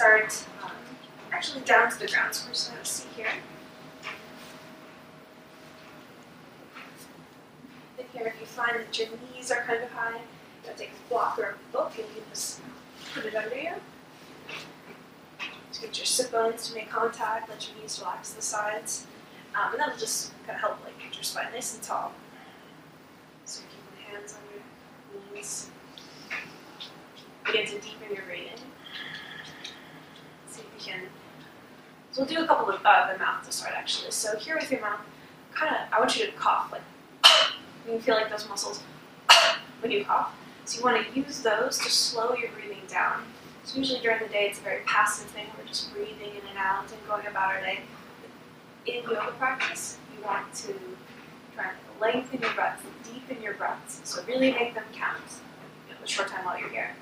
start actually down to the ground. So we're just going to see here. And here, if you find that your knees are kind of high, you can take a block or a book and you just put it under you. Just get your sit bones to make contact, let your knees relax to the sides. And that'll just kind of help keep your spine nice and tall. So keep the hands on your knees. Begin to deepen your breathing. See if you can. So we'll do a couple of the mouth to start actually. So here with your mouth, I want you to cough you can feel those muscles when you cough. So you want to use those to slow your breathing down. So usually during the day it's a very passive thing. We're just breathing in and out and going about our day. In yoga practice, you want to try and lengthen your breaths, deepen your breaths. So really make them count. The short time while you're here.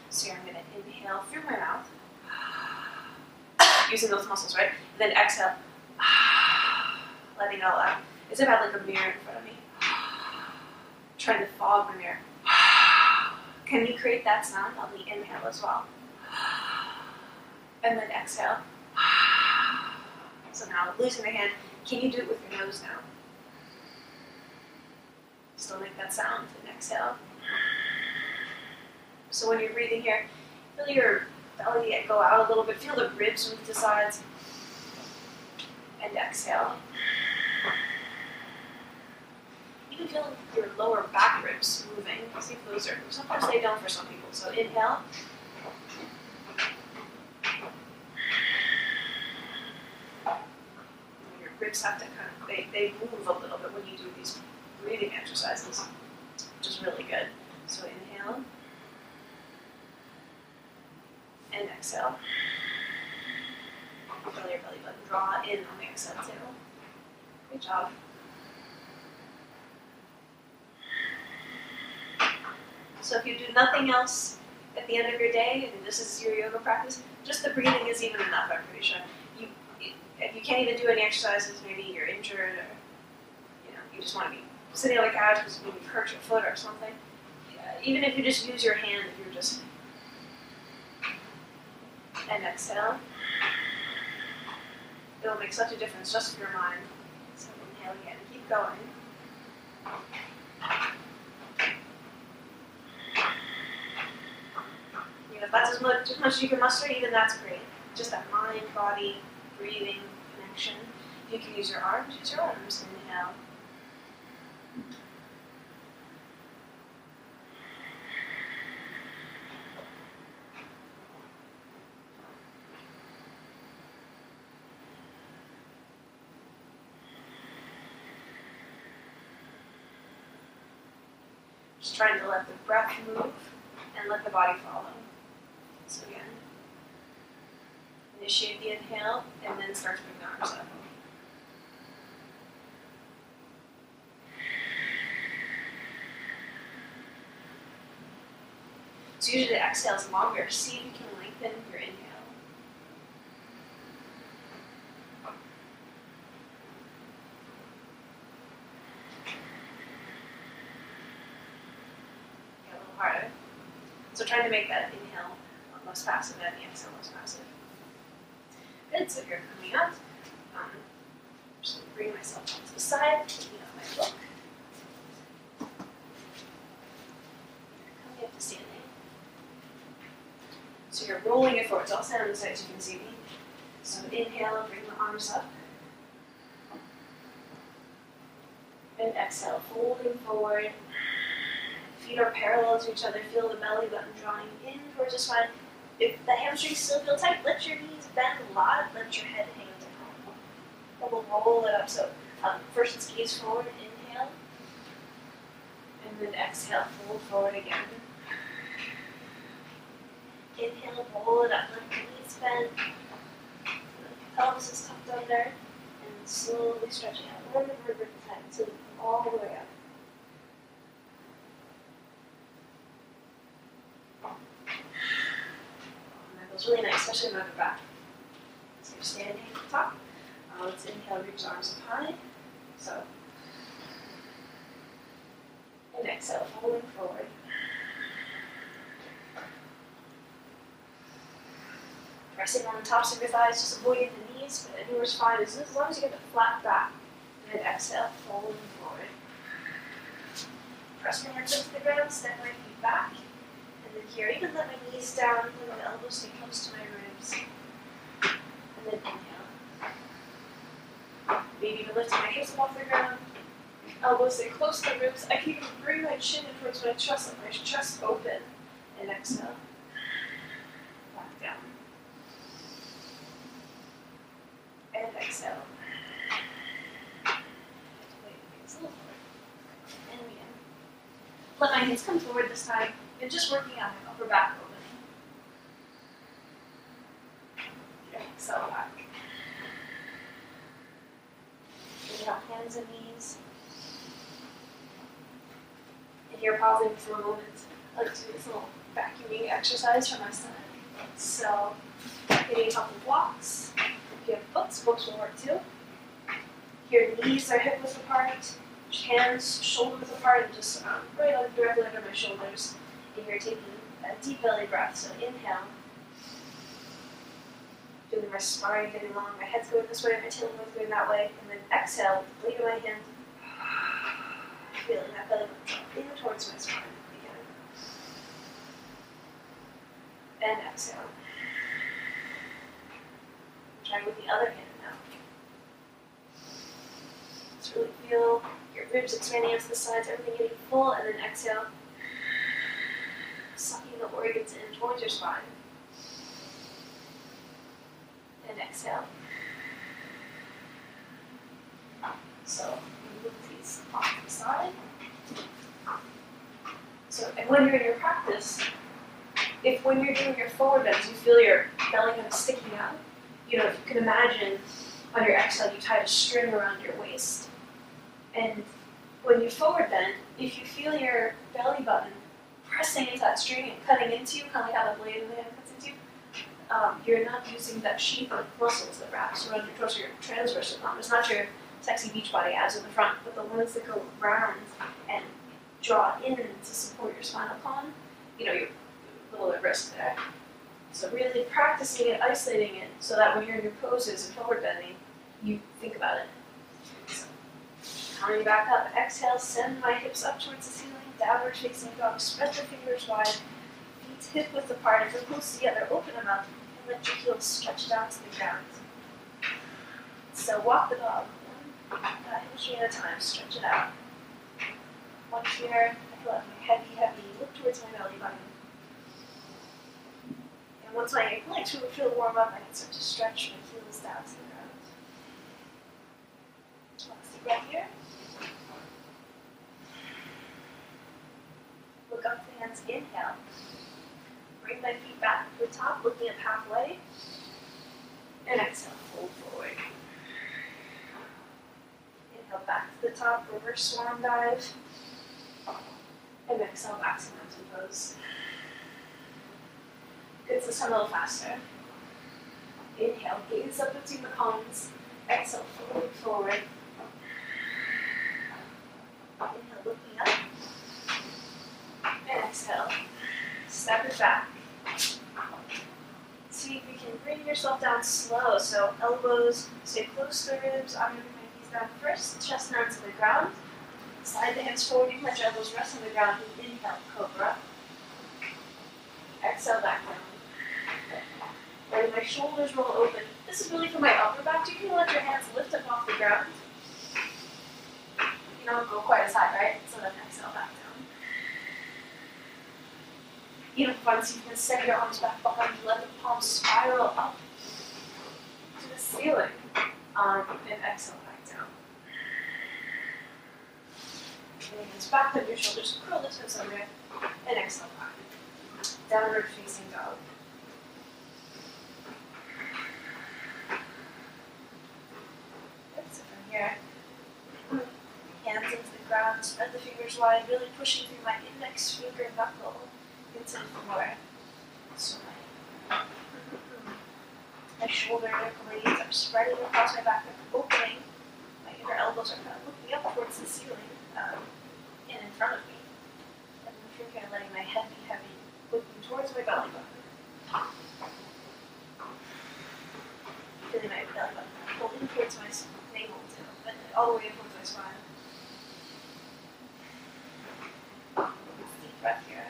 So I'm going to inhale through my mouth, using those muscles, right? And then exhale, letting it all out. As if I had a mirror in front of me. Trying to fog the mirror. Can you create that sound on the inhale as well? And then exhale. So now losing the hand, can you do it with your nose now? Still make that sound and exhale. So when you're breathing here, feel your belly go out a little bit. Feel the ribs move to sides. And exhale. Even feel your lower back ribs moving. See if those are, sometimes they don't for some people. So inhale. Your ribs have to they move a little bit when you do these breathing exercises, which is really good. So inhale. And exhale. Feel your belly button draw in on the exhale too. Good job. So if you do nothing else at the end of your day, and this is your yoga practice, just the breathing is even enough, I'm pretty sure. If you can't even do any exercises, maybe you're injured or you just want to be sitting on the couch because maybe you've hurt your foot or something. Even if you just use your hand, if you're just... And exhale. It'll make such a difference just for your mind. So inhale again. Keep going. If that's as much as you can muster, even that's great. Just that mind, body, breathing connection. If you can use your arms, use your arms. Inhale. Just trying to let the breath move and let the body follow. So again, initiate the inhale and then start to bring the arms up. So usually the exhale is longer. See if you can lengthen your inhale. Get a little harder. So trying to make that inhale less passive and the exhale less passive. Good, so here coming up, I'm just going to bring myself onto the side, taking out my book. Coming up to standing. So you're rolling it forward. So I'll stand on the side so you can see me. So inhale, bring the arms up. And exhale, folding forward. Feet are parallel to each other. Feel the belly button drawing in towards the spine. If the hamstrings still feel tight, let your knees bend a lot. Let your head hang down. And we'll roll it up. So first it's gaze forward, inhale. And then exhale, fold forward again. Inhale, roll it up. Let the knees bend. The pelvis is tucked under. And slowly stretching out. One vertebra at a time. So all the way up. It's really nice, especially in the back. So you're standing at the top. Let's inhale, reach arms up high. So, and exhale, folding forward. Pressing on the tops of your thighs, just avoiding the knees, but anywhere's fine as long as you get the flat back. And then exhale, fold forward. Press my hands into the ground, step my feet back. And then here, even let my knees down, let my elbows stay close to my ribs. And then inhale. Maybe even lifting my hips off the ground. Elbows stay close to the ribs. I can even bring my chin in towards my chest, let my chest open. And exhale. Back down. And exhale. And again. Let my hands come forward this time. And just working on my upper back opening. Exhale back. Inhale, hands and knees. And you're pausing for a moment. I like to do this little vacuuming exercise for my stomach. So, getting a couple of blocks. If you have books will work too. Your knees are hip width apart, hands shoulder width apart, and just right directly under my shoulders. And you're taking a deep belly breath. So inhale. Feeling my spine getting long, my head's going this way, my tailbone's going that way. And then exhale, blade of my hand. Feeling that belly button in towards my spine again. And exhale. Try with the other hand now. Just really feel your ribs expanding out to the sides, everything getting full, and then exhale. Sucking the organs in towards your spine. And exhale. So move these off to the side. So, and when you're in your practice, if when you're doing your forward bends, you feel your belly kind of sticking out, if you can imagine on your exhale, you tied a string around your waist. And when you forward bend, if you feel your belly button pressing into that string and cutting into you, kind of like how the blade of the hand cuts into you, you're not using that sheath of muscles that wraps around your torso, your transverse abdomen. It's not your sexy beach body abs in the front, but the ones that go around and draw in to support your spinal column, you're a little at risk there. So really practicing it, isolating it, so that when you're in your poses and forward bending, you think about it. So, coming back up, exhale, send my hips up towards the ceiling, downward facing dog, spread the fingers wide, feet hip width apart, if they're close together, open them up, and let your heels stretch down to the ground. So walk the dog, one hinge at a time, stretch it out. One here, I feel like my heavy, look towards my belly button. And once my legs feel warm up, I can start to stretch my heels down to the ground. Last deep breath here. Look up the hands, inhale. Bring my feet back to the top, looking up halfway. And exhale, fold forward. Inhale back to the top, reverse swan dive. And exhale back to mountain pose. Good, so some a little faster. Inhale, gaze up between the palms. Exhale, fold forward. Inhale, looking up. And exhale, step it back. See if you can bring yourself down slow. So elbows stay close to the ribs. I'm going to bring my knees down first, chest down to the ground. Slide the hands forward, you can let your elbows rest on the ground. Inhale, cobra. Exhale, back down. Letting my shoulders roll open. This is really for my upper back. You can let your hands lift up off the ground. You don't go quite as high, right? So then exhale, back down. Once you can send your arms back behind you, let the palms spiral up to the ceiling. And exhale, back down. And hands back on your shoulders, curl the toes under, and exhale back. Downward facing dog. Good, so from here, hands into the ground, spread the fingers wide, really pushing through my index finger knuckle into the floor. So my shoulder blades are spreading across my back, opening. My inner elbows are kind of looking up towards the ceiling and in front of me. And from here, letting my head be heavy, looking towards my belly button. all the way towards my spine. Deep breath here.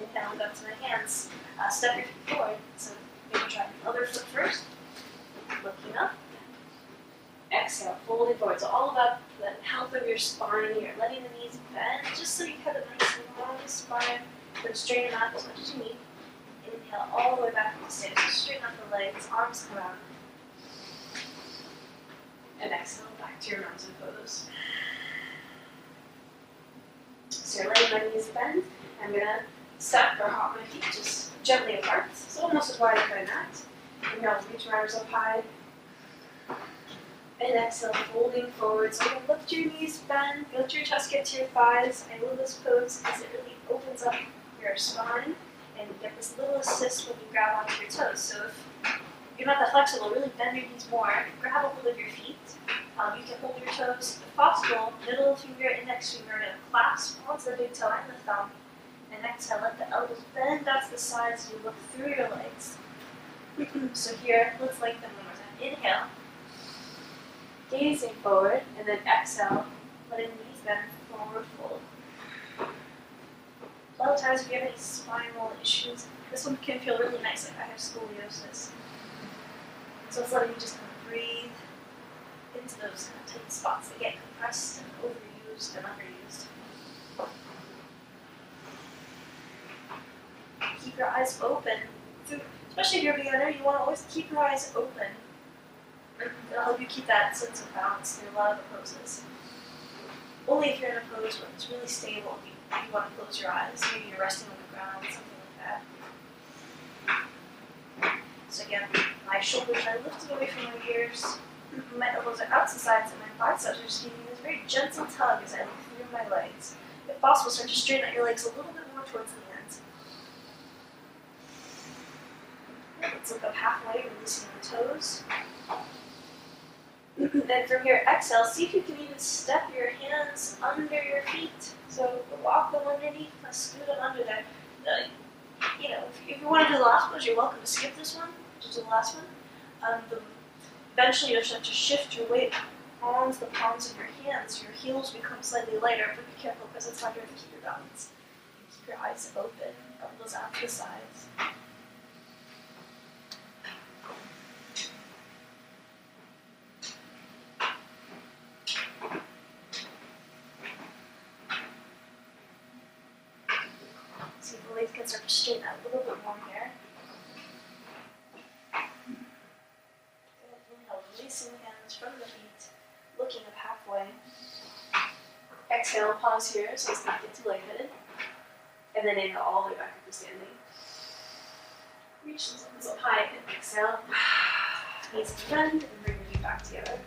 Inhale, lift up to my hands. Step your feet forward. So maybe try the other foot first. Looking up. Exhale, folding forward. So all about the health of your spine here. Letting the knees bend just so you have a nice long spine. But straighten out as much as you need. Inhale all the way back into standing. So straighten out the legs, arms come out. And exhale back to your mountain pose. So you're letting my knees bend. I'm gonna step or hop my feet just gently apart. So almost as wide as my mat. Inhale, reach your arms up high. And exhale, folding forward. So again, lift your knees, bend, let your chest get to your thighs. I love this pose because it really opens up your spine and you get this little assist when you grab onto your toes. So if you're not that flexible, really bend your knees more. Grab a hold of your feet. You can hold your toes, if possible, middle finger, index finger, and clasp onto the big toe and the thumb. And exhale, let the elbows bend out to the sides as you look through your legs. So here, let's lengthen one more time. Inhale, gazing forward, and then exhale, letting the knees bend forward fold. A lot of times if you have any spinal issues, this one can feel really nice, like I have scoliosis. So it's letting you just kind of breathe into those kind of tight spots that get compressed and overused and underused. Keep your eyes open. Especially if you're a beginner, you want to always keep your eyes open. It'll help you keep that sense of balance through a lot of the poses. Only if you're in a pose where it's really stable, you want to close your eyes. Maybe you're resting on the ground, something like that. So again, my shoulders are lifted away from my ears. My elbows are out to the sides, and my biceps are just giving me this very gentle tug as I look through my legs. If possible, start to straighten out your legs a little bit more towards the end. Let's look up halfway, releasing the toes. Then from here, exhale, see if you can even step your hands under your feet. So walk them underneath, scoot them under there. If you want to do the last pose, you're welcome to skip this one, just do the last one. Eventually you'll start to shift your weight onto the palms of your hands. Your heels become slightly lighter, but be careful because it's harder to keep your balance. Keep your eyes open, elbows out to the sides. See if the legs can start to straighten out a little bit more here. Inhale, releasing the hands from the feet, looking up halfway. Exhale, pause here so it's not get too lightheaded. And then inhale all the way back up to standing. Reach those arms up high and exhale. Knees to bend and bring your feet back together.